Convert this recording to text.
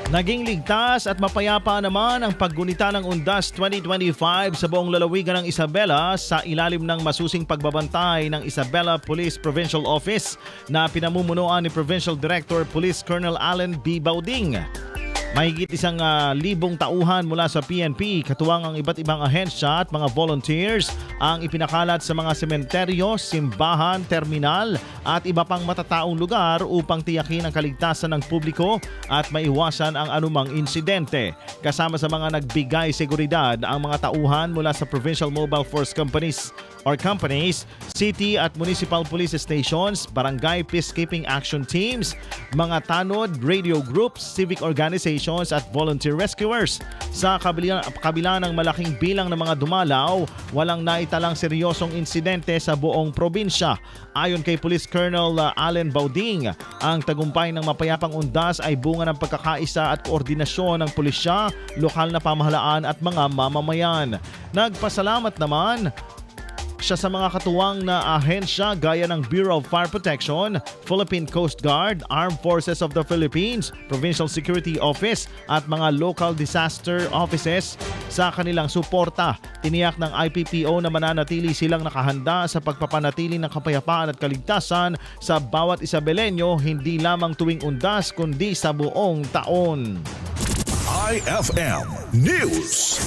Naging ligtas at mapayapa naman ang paggunita ng Undas 2025 sa buong lalawigan ng Isabela sa ilalim ng masusing pagbabantay ng Isabela Police Provincial Office na pinamumunuan ni Provincial Director Police Colonel Allen B. Bauding. Mahigit 1,000 tauhan mula sa PNP, katuwang ang iba't ibang ahensya at mga volunteers ang ipinakalat sa mga sementeryo, simbahan, terminal at iba pang matataong lugar upang tiyakin ang kaligtasan ng publiko at maiwasan ang anumang insidente. Kasama sa mga nagbigay seguridad ang mga tauhan mula sa Provincial Mobile Force Companies, city at municipal police stations, barangay peacekeeping action teams, mga tanod, radio groups, civic organizations at volunteer rescuers. Sa kabila ng malaking bilang ng mga dumalaw, walang naitalang seryosong insidente sa buong probinsya. Ayon kay Police Colonel Allen Bauding, ang tagumpay ng mapayapang undas ay bunga ng pagkakaisa at koordinasyon ng pulisya, lokal na pamahalaan at mga mamamayan. Nagpasalamat naman siya sa mga katuwang na ahensya gaya ng Bureau of Fire Protection, Philippine Coast Guard, Armed Forces of the Philippines, Provincial Security Office at mga local disaster offices sa kanilang suporta. Tiniyak ng IPPO na mananatili silang nakahanda sa pagpapanatili ng kapayapaan at kaligtasan sa bawat Isabelenyo, hindi lamang tuwing undas kundi sa buong taon. IFM News.